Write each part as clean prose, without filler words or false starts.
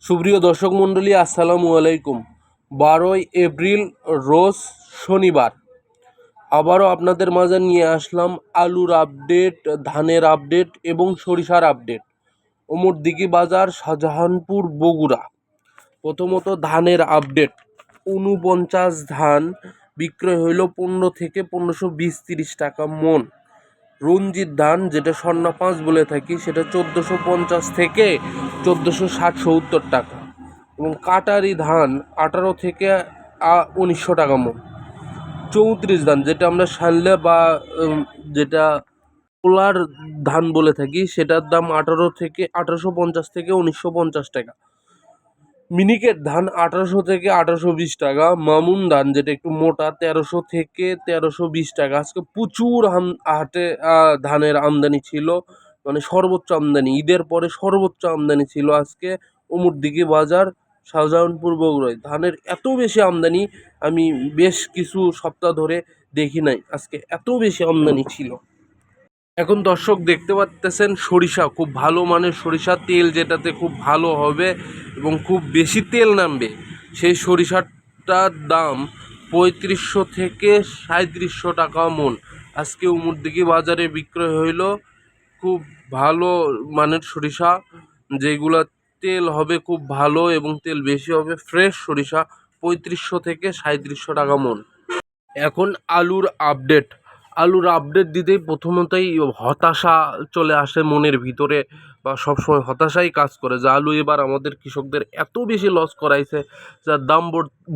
সুপ্রিয় দর্শক মণ্ডলী, আসসালামু আলাইকুম। 12ই এপ্রিল রোজ শনিবার আবারও আপনাদের মাঝে নিয়ে আসলাম আলুর আপডেট, ধানের আপডেট এবং সরিষার আপডেট। ওমরদিঘি বাজার, শাহজাহানপুর, বগুড়া। প্রথমত ধানের আপডেট। 49 ধান বিক্রয় হইল 15 থেকে 1520-30 টাকা মন। রঞ্জিত ধান, যেটা স্বর্ণা 5 বলে থাকি, সেটা 1450 থেকে 1460-70 টাকা। এবং কাটারি ধান 18 থেকে 1900 টাকা মন। 34 ধান, যেটা আমরা শানলে বা যেটা পোলার ধান বলে থাকি, সেটার দাম 1850 থেকে 1950 টাকা। মিনিকেট ধান 1800 থেকে 1820 টাকা। মামুন ধান, যেটা একটু মোটা, 1300 থেকে 1320 টাকা। আজকে প্রচুর হাটে ধানের আমদানি ছিল, মানে সর্বোচ্চ আমদানি, ঈদের পরে সর্বোচ্চ আমদানি ছিল আজকে ওমরদিঘি বাজার, শাহজাহানপুর, বগুড়ায়। ধানের এত বেশি আমদানি আমি বেশ কিছু সপ্তাহ ধরে দেখি নাই, আজকে এত বেশি আমদানি ছিল। এখন দর্শক দেখতে পাচ্তেছেন সরিষা, খুব ভালো মানের সরিষা, তেল যেটাতে খুব ভালো হবে এবং খুব বেশি তেল নামবে, সেই সরিষাটার দাম 3500 থেকে 3700 টাকা মন। আজকে ওমরদিঘি বাজারে বিক্রয় হইল খুব ভালো মানের সরিষা, যেগুলা তেল হবে খুব ভালো এবং তেল বেশি হবে, ফ্রেশ সরিষা 3500 থেকে 3700 টাকা মন। এখন আলুর আপডেট দিতেই প্রথমতই হতাশা চলে আসে মনের ভিতরে, বা সবসময় হতাশাই কাজ করে যে আলু এবার আমাদের কৃষকদের এত বেশি লস করাইছে, যার দাম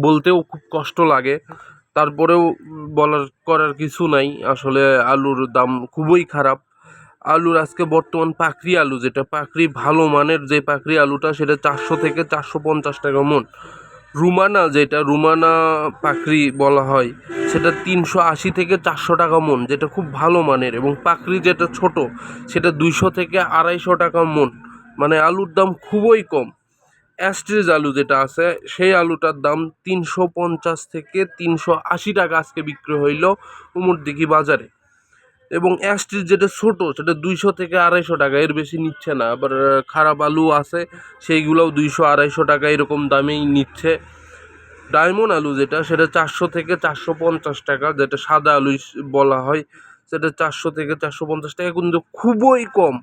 বলতেও খুব কষ্ট লাগে। তারপরেও করার কিছু নাই, আসলে আলুর দাম খুবই খারাপ। আলুর আজকে বর্তমান পাকড়ি আলু, যেটা পাকড়ি ভালো মানের যে পাকড়ি আলুটা, সেটা 400 থেকে 450 টাকা মন। রুমানা, যেটা রুমানা পাকড়ি বলা হয়, সেটা 380 থেকে 400 টাকা মন, যেটা খুব ভালো মানের। এবং পাকড়ি যেটা ছোট, সেটা 200 থেকে 250 টাকা মন। মানে আলুর দাম খুবই কম। অ্যাস্ট্রিজ আলু যেটা আছে, সেই আলুটার দাম 350 থেকে 380 টাকা আজকে বিক্রি হইল ওমরদিঘি বাজারে। এবং অ্যাস্ট্রিজ যেটা ছোট, সেটা 200 থেকে 250 টাকা, এর বেশি নিচ্ছে না। আবার খারাপ আলু আছে, সেইগুলোও 200-250 টাকা এরকম দামেই নিচ্ছে। ডায়মন্ড আলু যেটা, সেটা 400 থেকে 450 টাকা, যেটা সাদা আলু বলা হয়, সেটা 400 থেকে 450 টাকা, কিন্তু খুবই কম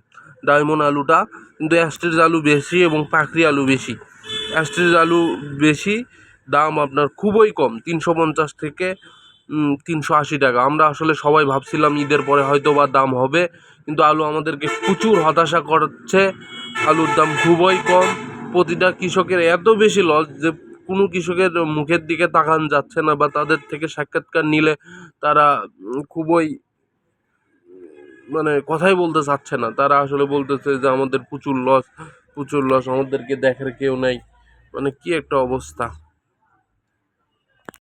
ডায়মন্ড আলুটা। কিন্তু অ্যাস্ট্রিজ আলু বেশি এবং পাকড়ি আলু বেশি। অ্যাস্ট্রিজ আলু বেশি, দাম আপনার খুবই কম, 350 থেকে 380 টাকা। আমরা আসলে সবাই ভাবছিলাম ঈদের পরে হয়তো বা দাম হবে, কিন্তু আলু আমাদেরকে প্রচুর হতাশা করছে। আলুর দাম খুবই কম, প্রতিটা কৃষকের এত বেশি লস যে কোনো কৃষকের মুখের দিকে তাকান যাচ্ছে না, বা তাদের থেকে সাক্ষাৎকার নিলে তারা খুবই মানে কথাই বলতে চাচ্ছে না। তারা আসলে বলতেছে যে আমাদের প্রচুর লস, আমাদেরকে দেখার কেউ নাই। মানে কি একটা অবস্থা।